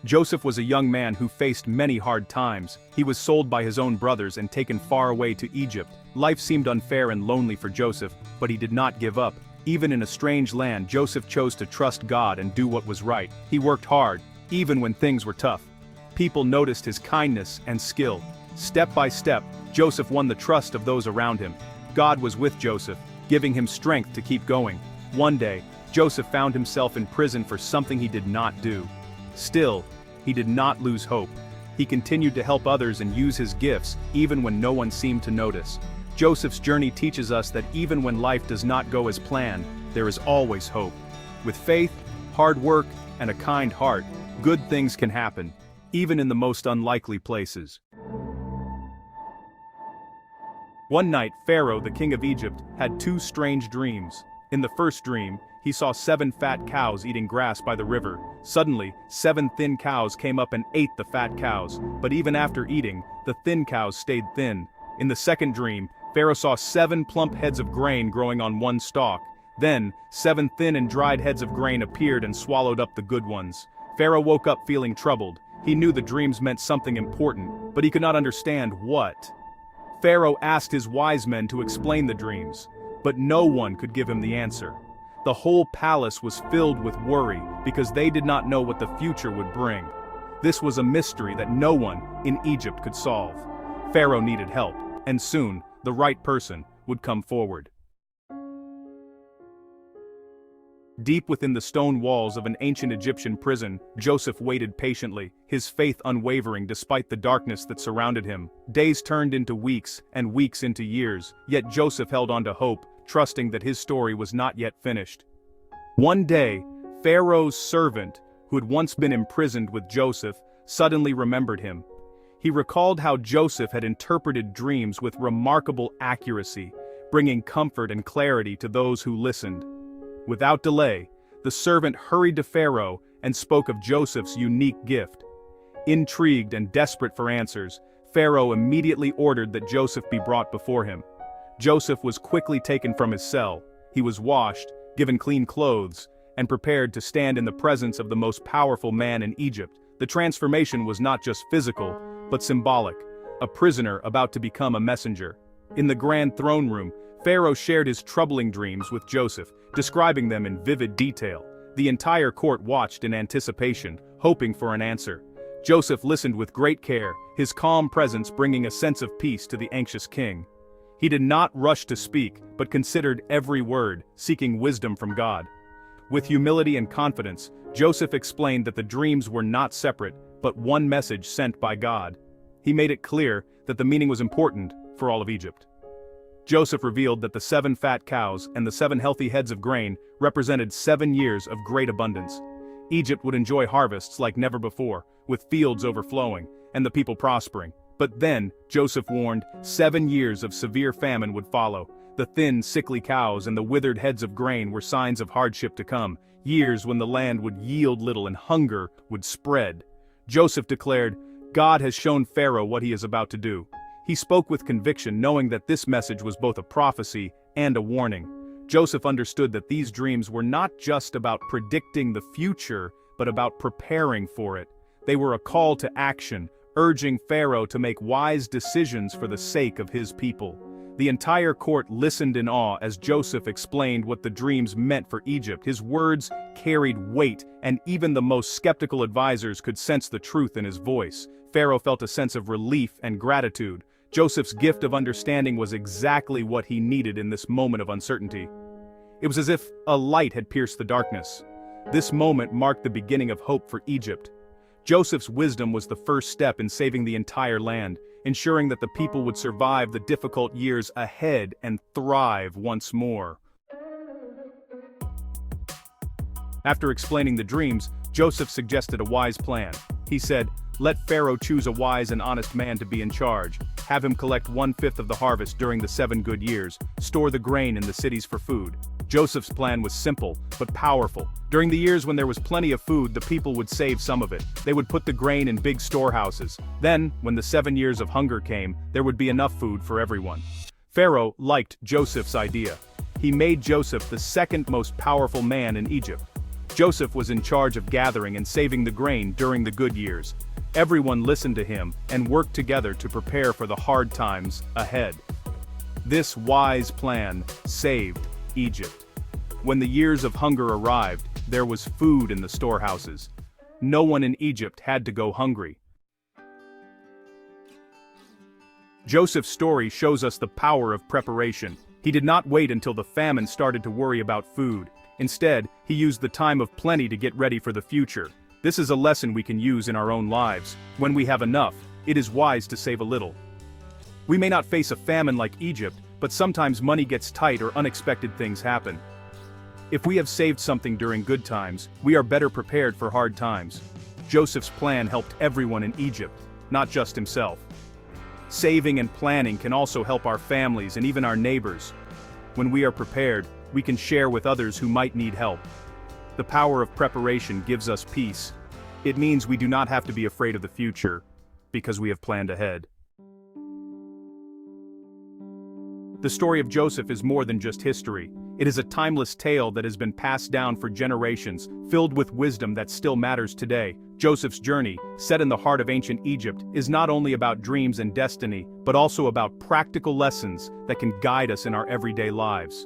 Joseph was a young man who faced many hard times. He was sold by his own brothers and taken far away to Egypt. Life seemed unfair and lonely for Joseph, but he did not give up. Even in a strange land, Joseph chose to trust God and do what was right. He worked hard, even when things were tough. People noticed his kindness and skill. Step by step, Joseph won the trust of those around him. God was with Joseph, giving him strength to keep going. One day, Joseph found himself in prison for something he did not do. Still, he did not lose hope. He continued to help others and use his gifts, even when no one seemed to notice. Joseph's journey teaches us that even when life does not go as planned, there is always hope. With faith, hard work, and a kind heart, good things can happen, even in the most unlikely places. One night, Pharaoh, the king of Egypt, had two strange dreams. In the first dream, he saw 7 fat cows eating grass by the river. Suddenly, 7 thin cows came up and ate the fat cows, but even after eating, the thin cows stayed thin. In the second dream, Pharaoh saw 7 plump heads of grain growing on one stalk. Then, 7 thin and dried heads of grain appeared and swallowed up the good ones. Pharaoh woke up feeling troubled. He knew the dreams meant something important, but he could not understand what. Pharaoh asked his wise men to explain the dreams, but no one could give him the answer. The whole palace was filled with worry because they did not know what the future would bring. This was a mystery that no one in Egypt could solve. Pharaoh needed help, and soon, the right person would come forward. Deep within the stone walls of an ancient Egyptian prison, Joseph waited patiently, his faith unwavering despite the darkness that surrounded him. Days turned into weeks, and weeks into years, yet Joseph held on to hope, trusting that his story was not yet finished. One day, Pharaoh's servant, who had once been imprisoned with Joseph, suddenly remembered him. He recalled how Joseph had interpreted dreams with remarkable accuracy, bringing comfort and clarity to those who listened. Without delay, the servant hurried to Pharaoh and spoke of Joseph's unique gift. Intrigued and desperate for answers, Pharaoh immediately ordered that Joseph be brought before him. Joseph was quickly taken from his cell. He was washed, given clean clothes, and prepared to stand in the presence of the most powerful man in Egypt. The transformation was not just physical, but symbolic, a prisoner about to become a messenger. In the grand throne room, Pharaoh shared his troubling dreams with Joseph, describing them in vivid detail. The entire court watched in anticipation, hoping for an answer. Joseph listened with great care, his calm presence bringing a sense of peace to the anxious king. He did not rush to speak, but considered every word, seeking wisdom from God. With humility and confidence, Joseph explained that the dreams were not separate, but one message sent by God. He made it clear that the meaning was important for all of Egypt. Joseph revealed that the 7 fat cows and the 7 healthy heads of grain represented 7 years of great abundance. Egypt would enjoy harvests like never before, with fields overflowing, and the people prospering. But then, Joseph warned, 7 years of severe famine would follow. The thin, sickly cows and the withered heads of grain were signs of hardship to come, years when the land would yield little and hunger would spread. Joseph declared, "God has shown Pharaoh what he is about to do." He spoke with conviction, knowing that this message was both a prophecy and a warning. Joseph understood that these dreams were not just about predicting the future, but about preparing for it. They were a call to action, urging Pharaoh to make wise decisions for the sake of his people. The entire court listened in awe as Joseph explained what the dreams meant for Egypt. His words carried weight, and even the most skeptical advisors could sense the truth in his voice. Pharaoh felt a sense of relief and gratitude. Joseph's gift of understanding was exactly what he needed in this moment of uncertainty. It was as if a light had pierced the darkness. This moment marked the beginning of hope for Egypt. Joseph's wisdom was the first step in saving the entire land, ensuring that the people would survive the difficult years ahead and thrive once more. After explaining the dreams, Joseph suggested a wise plan. He said, "Let Pharaoh choose a wise and honest man to be in charge. Have him collect 1/5 of the harvest during the 7 good years. Store the grain in the cities for food." Joseph's plan was simple, but powerful. During the years when there was plenty of food, the people would save some of it. They would put the grain in big storehouses. Then, when the 7 years of hunger came, there would be enough food for everyone. Pharaoh liked Joseph's idea. He made Joseph the second most powerful man in Egypt. Joseph was in charge of gathering and saving the grain during the good years. Everyone listened to him and worked together to prepare for the hard times ahead. This wise plan saved Egypt. When the years of hunger arrived, there was food in the storehouses. No one in Egypt had to go hungry. Joseph's story shows us the power of preparation. He did not wait until the famine started to worry about food. Instead, he used the time of plenty to get ready for the future. This is a lesson we can use in our own lives. When we have enough, it is wise to save a little. We may not face a famine like Egypt, but sometimes money gets tight or unexpected things happen. If we have saved something during good times, we are better prepared for hard times. Joseph's plan helped everyone in Egypt, not just himself. Saving and planning can also help our families and even our neighbors. When we are prepared, we can share with others who might need help. The power of preparation gives us peace. It means we do not have to be afraid of the future, because we have planned ahead. The story of Joseph is more than just history. It is a timeless tale that has been passed down for generations, filled with wisdom that still matters today. Joseph's journey, set in the heart of ancient Egypt, is not only about dreams and destiny, but also about practical lessons that can guide us in our everyday lives.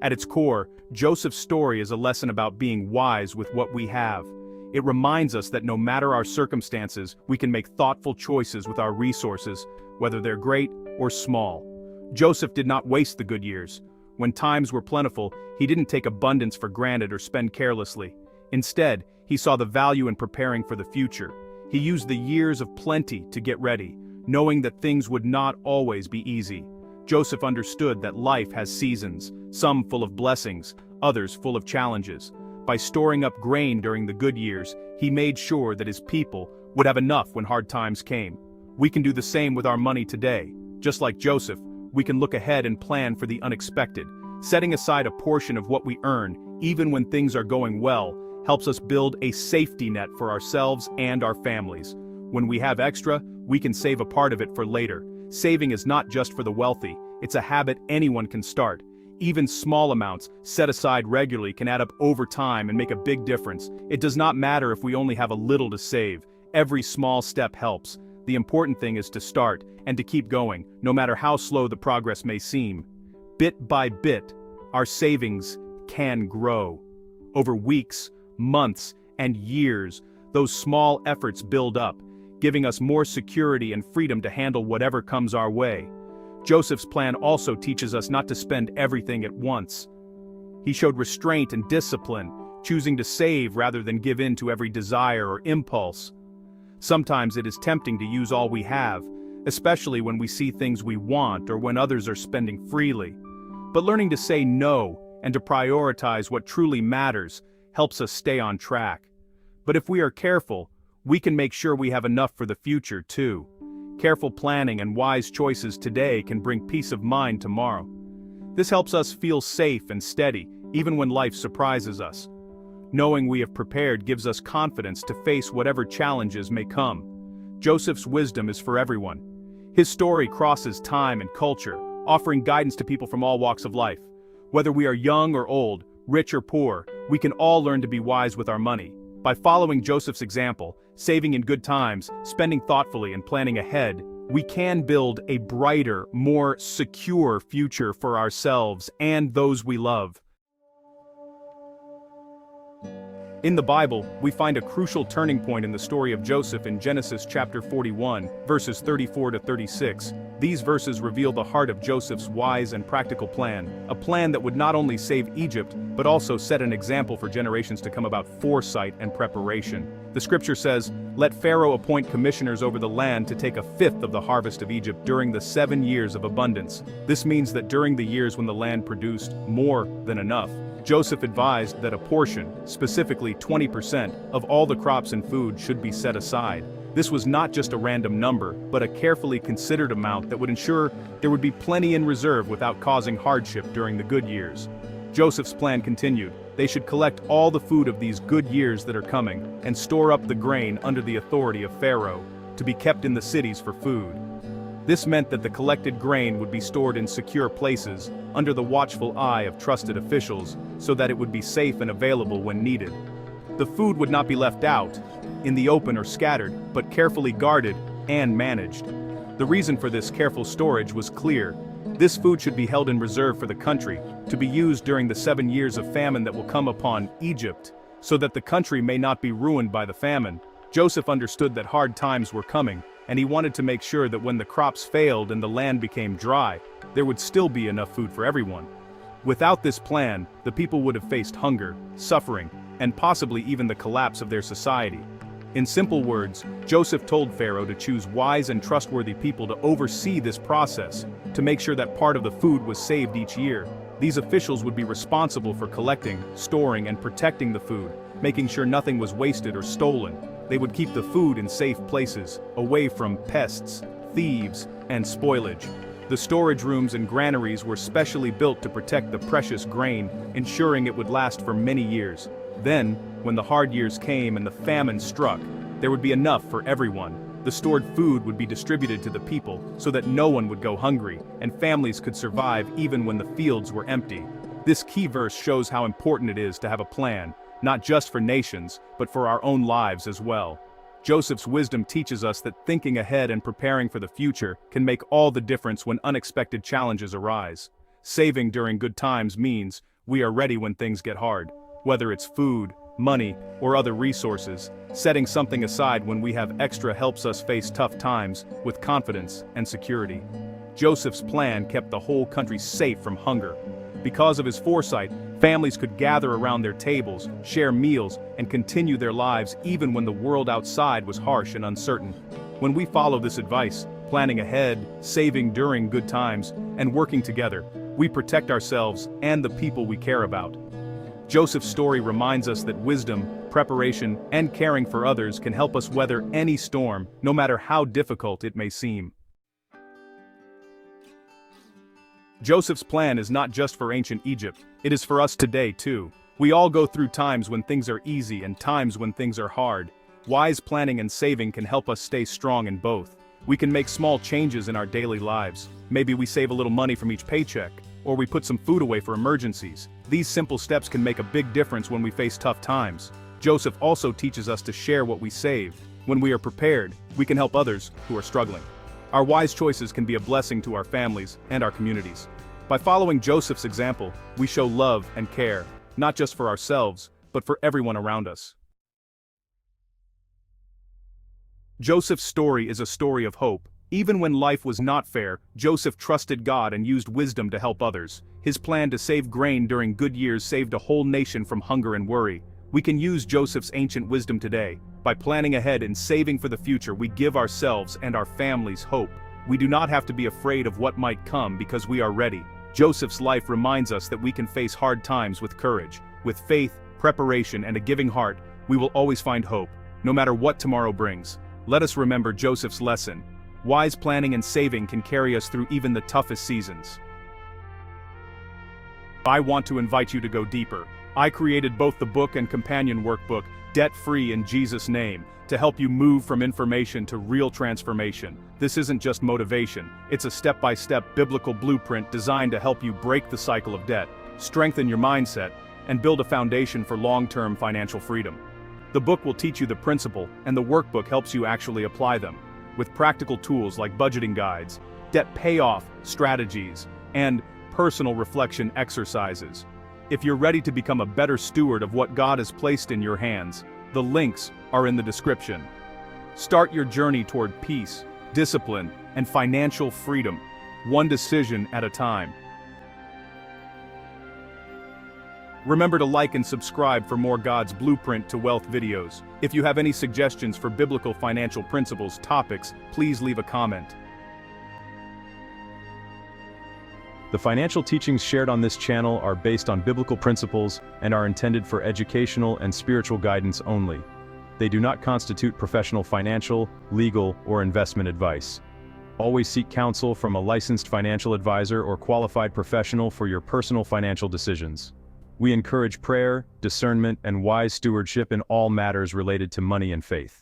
At its core, Joseph's story is a lesson about being wise with what we have. It reminds us that no matter our circumstances, we can make thoughtful choices with our resources, whether they're great or small. Joseph did not waste the good years. When times were plentiful, he didn't take abundance for granted or spend carelessly. Instead, he saw the value in preparing for the future. He used the years of plenty to get ready, knowing that things would not always be easy. Joseph understood that life has seasons, some full of blessings, others full of challenges. By storing up grain during the good years, he made sure that his people would have enough when hard times came. We can do the same with our money today. Just like Joseph, we can look ahead and plan for the unexpected. Setting aside a portion of what we earn, even when things are going well, helps us build a safety net for ourselves and our families. When we have extra, we can save a part of it for later. Saving is not just for the wealthy, it's a habit anyone can start. Even small amounts, set aside regularly, can add up over time and make a big difference. It does not matter if we only have a little to save. Every small step helps. The important thing is to start, and to keep going, no matter how slow the progress may seem. Bit by bit, our savings can grow. Over weeks, months, and years, those small efforts build up, giving us more security and freedom to handle whatever comes our way. Joseph's plan also teaches us not to spend everything at once. He showed restraint and discipline, choosing to save rather than give in to every desire or impulse. Sometimes it is tempting to use all we have, especially when we see things we want or when others are spending freely. But learning to say no and to prioritize what truly matters helps us stay on track. But if we are careful, we can make sure we have enough for the future too. Careful planning and wise choices today can bring peace of mind tomorrow. This helps us feel safe and steady, even when life surprises us. Knowing we have prepared gives us confidence to face whatever challenges may come. Joseph's wisdom is for everyone. His story crosses time and culture, offering guidance to people from all walks of life. Whether we are young or old, rich or poor, we can all learn to be wise with our money. By following Joseph's example, saving in good times, spending thoughtfully, and planning ahead, we can build a brighter, more secure future for ourselves and those we love. In the Bible, we find a crucial turning point in the story of Joseph in Genesis chapter 41, verses 34 to 36. These verses reveal the heart of Joseph's wise and practical plan, a plan that would not only save Egypt, but also set an example for generations to come about foresight and preparation. The scripture says, "Let Pharaoh appoint commissioners over the land to take a fifth of the harvest of Egypt during the 7 years of abundance." This means that during the years when the land produced more than enough, Joseph advised that a portion, specifically 20%, of all the crops and food should be set aside. This was not just a random number, but a carefully considered amount that would ensure there would be plenty in reserve without causing hardship during the good years. Joseph's plan continued. They should collect all the food of these good years that are coming, and store up the grain under the authority of Pharaoh, to be kept in the cities for food. This meant that the collected grain would be stored in secure places, under the watchful eye of trusted officials, so that it would be safe and available when needed. The food would not be left out, in the open or scattered, but carefully guarded and managed. The reason for this careful storage was clear. This food should be held in reserve for the country, to be used during the 7 years of famine that will come upon Egypt, so that the country may not be ruined by the famine. Joseph understood that hard times were coming, and he wanted to make sure that when the crops failed and the land became dry, there would still be enough food for everyone. Without this plan, the people would have faced hunger, suffering, and possibly even the collapse of their society. In simple words, Joseph told Pharaoh to choose wise and trustworthy people to oversee this process, to make sure that part of the food was saved each year. These officials would be responsible for collecting, storing, and protecting the food, making sure nothing was wasted or stolen. They would keep the food in safe places, away from pests, thieves, and spoilage. The storage rooms and granaries were specially built to protect the precious grain, ensuring it would last for many years. Then, when the hard years came and the famine struck, there would be enough for everyone. The stored food would be distributed to the people so that no one would go hungry, and families could survive even when the fields were empty. This key verse shows how important it is to have a plan, not just for nations, but for our own lives as well. Joseph's wisdom teaches us that thinking ahead and preparing for the future can make all the difference when unexpected challenges arise. Saving during good times means we are ready when things get hard. Whether it's food, money, or other resources, setting something aside when we have extra helps us face tough times with confidence and security. Joseph's plan kept the whole country safe from hunger. Because of his foresight, families could gather around their tables, share meals, and continue their lives even when the world outside was harsh and uncertain. When we follow this advice, planning ahead, saving during good times, and working together, we protect ourselves and the people we care about. Joseph's story reminds us that wisdom, preparation, and caring for others can help us weather any storm, no matter how difficult it may seem. Joseph's plan is not just for ancient Egypt, it is for us today too. We all go through times when things are easy and times when things are hard. Wise planning and saving can help us stay strong in both. We can make small changes in our daily lives. Maybe we save a little money from each paycheck, or we put some food away for emergencies. These simple steps can make a big difference when we face tough times. Joseph also teaches us to share what we saved. When we are prepared, we can help others who are struggling. Our wise choices can be a blessing to our families and our communities. By following Joseph's example, we show love and care, not just for ourselves, but for everyone around us. Joseph's story is a story of hope. Even when life was not fair, Joseph trusted God and used wisdom to help others. His plan to save grain during good years saved a whole nation from hunger and worry. We can use Joseph's ancient wisdom today. By planning ahead and saving for the future, we give ourselves and our families hope. We do not have to be afraid of what might come because we are ready. Joseph's life reminds us that we can face hard times with courage. With faith, preparation, and a giving heart, we will always find hope, no matter what tomorrow brings. Let us remember Joseph's lesson. Wise planning and saving can carry us through even the toughest seasons. I want to invite you to go deeper. I created both the book and companion workbook, Debt-Free in Jesus' Name, to help you move from information to real transformation. This isn't just motivation, it's a step-by-step biblical blueprint designed to help you break the cycle of debt, strengthen your mindset, and build a foundation for long-term financial freedom. The book will teach you the principle, and the workbook helps you actually apply them, with practical tools like budgeting guides, debt payoff strategies, and personal reflection exercises. If you're ready to become a better steward of what God has placed in your hands, the links are in the description. Start your journey toward peace, discipline, and financial freedom, one decision at a time. Remember to like and subscribe for more God's Blueprint to Wealth videos. If you have any suggestions for biblical financial principles topics, please leave a comment. The financial teachings shared on this channel are based on biblical principles and are intended for educational and spiritual guidance only. They do not constitute professional financial, legal, or investment advice. Always seek counsel from a licensed financial advisor or qualified professional for your personal financial decisions. We encourage prayer, discernment, and wise stewardship in all matters related to money and faith.